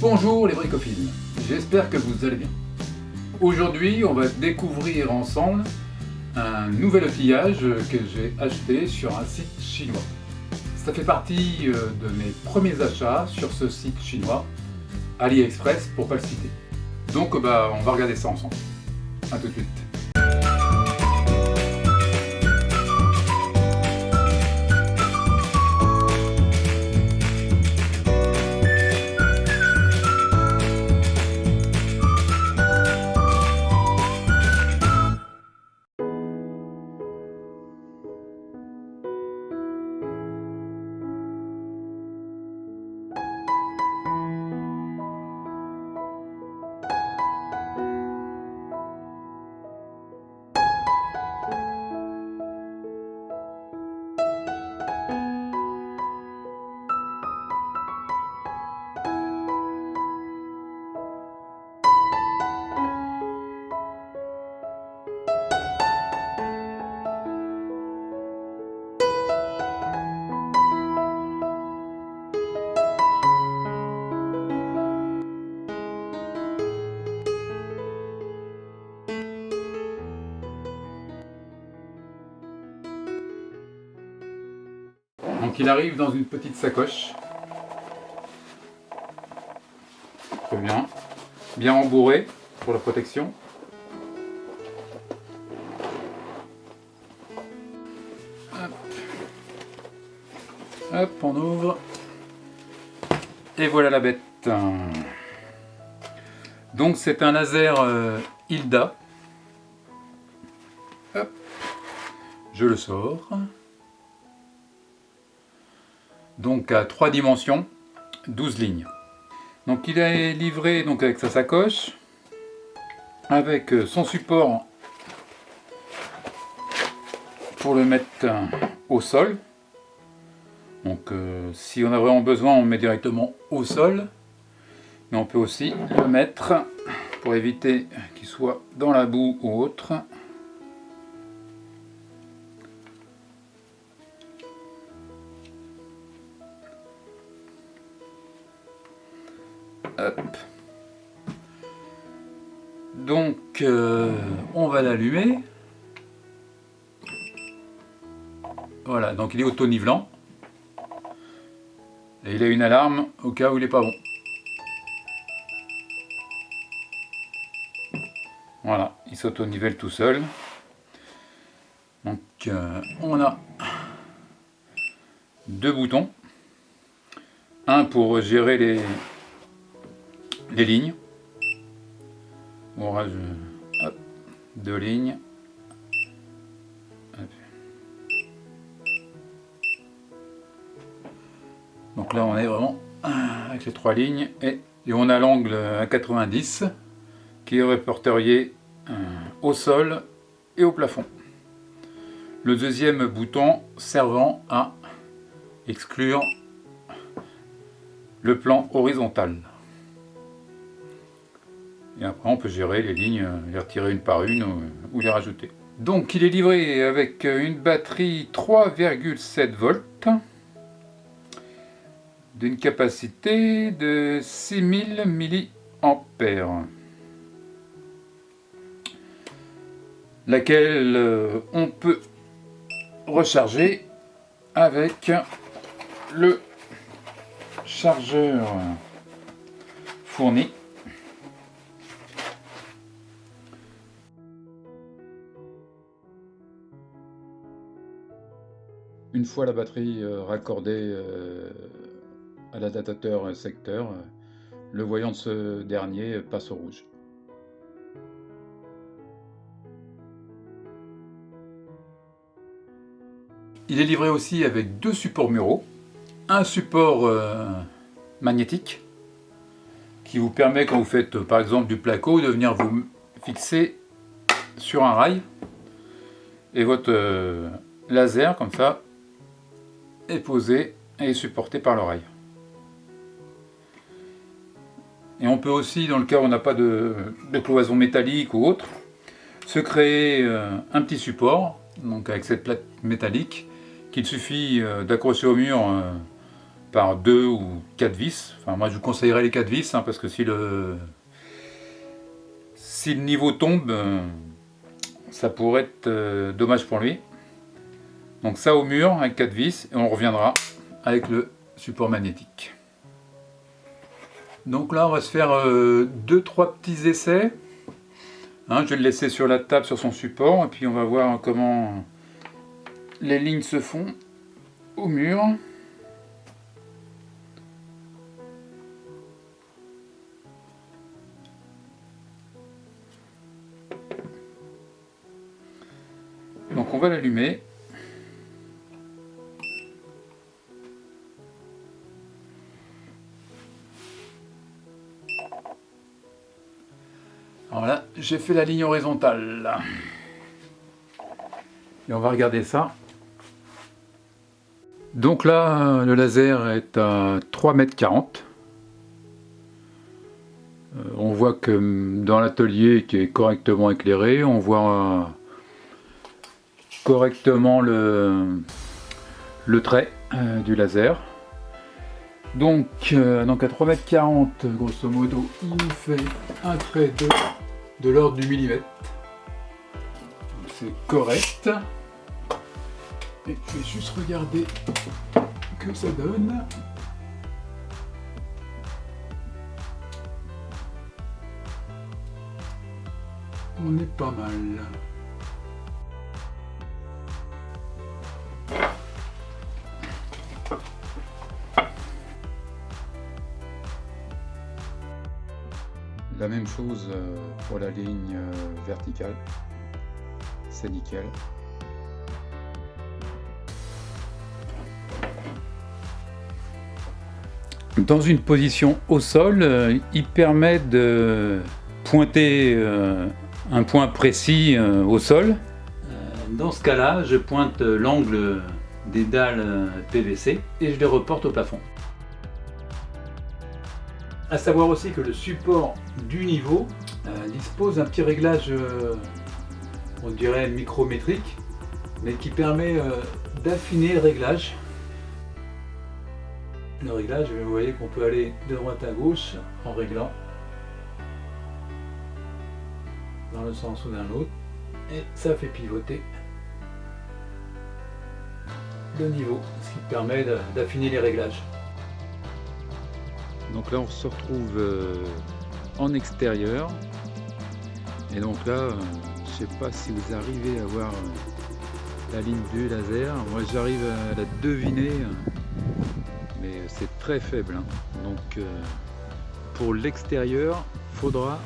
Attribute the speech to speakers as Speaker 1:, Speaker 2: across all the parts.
Speaker 1: Bonjour les bricophiles, j'espère que vous allez bien. Aujourd'hui, on va découvrir ensemble un nouvel outillage que j'ai acheté sur un site chinois. Ça fait partie de mes premiers achats sur ce site chinois, AliExpress pour pas le citer. Donc on va regarder ça ensemble. A tout de suite. Donc il arrive dans une petite sacoche. Très bien. Bien rembourré pour la protection. Hop. Hop, on ouvre. Et voilà la bête. Donc c'est un laser Hilda. Hop. Je le sors. Donc à 3 dimensions, 12 lignes. Donc il est livré donc avec sa sacoche, avec son support pour le mettre au sol. Donc si on a vraiment besoin, on le met directement au sol. Mais on peut aussi le mettre pour éviter qu'il soit dans la boue ou autre. Hop. Donc on va l'allumer. Voilà, donc il est auto-nivelant. Et il a une alarme au cas où il n'est pas bon. Voilà, il s'auto-nivelle tout seul. Donc on a 2 boutons. Un pour gérer les lignes. On rajoute 2 lignes. Hop. Donc là on est vraiment avec les 3 lignes et on a l'angle à 90 qui est répertorié au sol et au plafond. Le deuxième bouton servant à exclure le plan horizontal. Et après on peut gérer les lignes, les retirer une par une ou les rajouter. Donc il est livré avec une batterie 3,7 volts d'une capacité de 6000 mAh, laquelle on peut recharger avec le chargeur fourni. Une fois la batterie raccordée à l'adaptateur secteur, le voyant de ce dernier passe au rouge. Il est livré aussi avec 2 supports muraux. Un support magnétique qui vous permet, quand vous faites par exemple du placo, de venir vous fixer sur un rail. Et votre laser, comme ça, est posé et est supporté par le rail. Et on peut aussi, dans le cas où on n'a pas de cloison métallique ou autre, se créer un petit support, donc avec cette plaque métallique, qu'il suffit d'accrocher au mur par 2 ou 4 vis. Enfin, moi je vous conseillerais les 4 vis, parce que si le niveau tombe, ça pourrait être dommage pour lui. Donc ça au mur avec 4 vis, et on reviendra avec le support magnétique. Donc là on va se faire 2-3 petits essais. Je vais le laisser sur la table, sur son support, et puis on va voir comment les lignes se font au mur. Donc on va l'allumer. Voilà, j'ai fait la ligne horizontale. Et on va regarder ça. Donc là, le laser est à 3,40 m. On voit que dans l'atelier qui est correctement éclairé, on voit correctement le trait du laser. Donc à 3,40 m, grosso modo, il nous fait un trait de l'ordre du millimètre. C'est correct. Et je vais juste regarder que ça donne. On est pas mal. La même chose pour la ligne verticale, c'est nickel. Dans une position au sol, il permet de pointer un point précis au sol. Dans ce cas-là, je pointe l'angle des dalles PVC et je les reporte au plafond. A savoir aussi que le support du niveau dispose d'un petit réglage, on dirait micrométrique, mais qui permet d'affiner le réglage. Le réglage, vous voyez qu'on peut aller de droite à gauche en réglant dans le sens ou dans l'autre, et ça fait pivoter le niveau, ce qui permet d'affiner les réglages. Donc là on se retrouve en extérieur, et donc là je sais pas si vous arrivez à voir la ligne du laser. Moi j'arrive à la deviner, mais c'est très faible. Donc pour l'extérieur faudra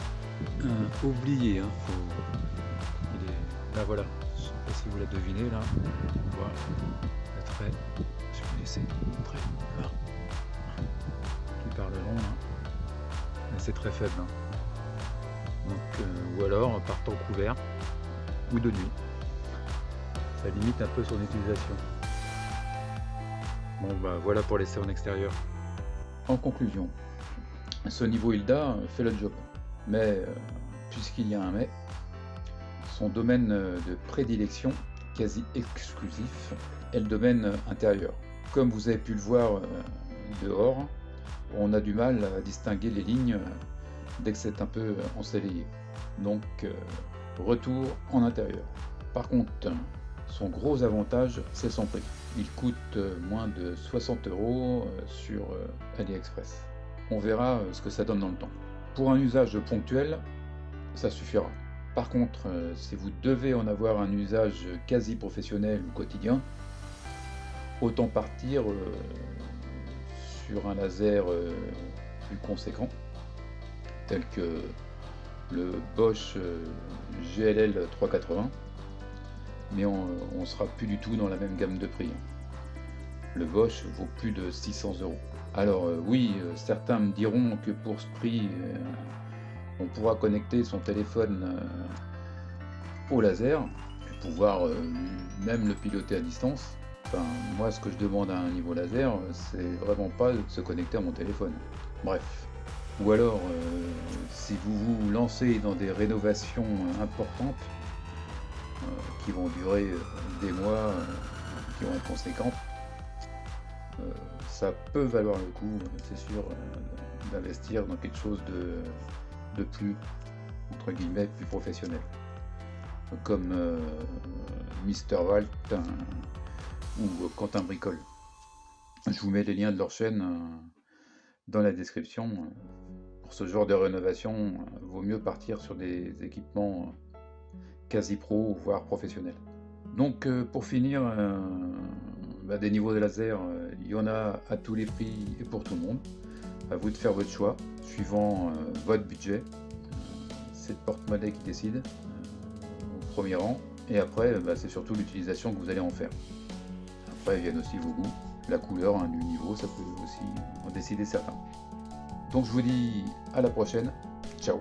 Speaker 1: oublier. Là voilà, je sais pas si vous la devinez là, on voit le trait, je vais laisser montrer là. Par le long, mais c'est très faible. Donc, ou alors par temps couvert ou de nuit. Ça limite un peu son utilisation. Bon bah voilà pour l'essai en extérieur. En conclusion, ce niveau Hilda fait le job, mais puisqu'il y a un mais, son domaine de prédilection quasi exclusif est le domaine intérieur. Comme vous avez pu le voir dehors, on a du mal à distinguer les lignes dès que c'est un peu ensoleillé. Donc retour en intérieur. Par contre, son gros avantage, c'est son prix. Il coûte moins de 60 € sur AliExpress. On verra ce que ça donne dans le temps. Pour un usage ponctuel, ça suffira. Par contre, si vous devez en avoir un usage quasi professionnel ou quotidien, autant partir sur un laser plus conséquent, tel que le Bosch GLL 380, mais on sera plus du tout dans la même gamme de prix. Le Bosch vaut plus de 600 €. Alors oui, certains me diront que pour ce prix, on pourra connecter son téléphone au laser, et pouvoir même le piloter à distance. Enfin, moi, ce que je demande à un niveau laser, c'est vraiment pas de se connecter à mon téléphone. Bref. Ou alors, si vous vous lancez dans des rénovations importantes, qui vont durer des mois, qui vont être conséquentes,
Speaker 2: ça peut valoir le coup, c'est sûr, d'investir dans quelque chose de plus, entre guillemets, plus professionnel. Comme Mister Walt ou Quentin Bricole. Je vous mets les liens de leur chaîne dans la description. Pour ce genre de rénovation, vaut mieux partir sur des équipements quasi pro, voire professionnels. Donc pour finir, des niveaux de laser, il y en a à tous les prix et pour tout le monde. À vous de faire votre choix, suivant votre budget. C'est le porte-monnaie qui décide, au premier rang. Et après, c'est surtout l'utilisation que vous allez en faire. Après viennent aussi vos goûts, la couleur du niveau, ça peut aussi en décider certains. Donc je vous dis à la prochaine, ciao.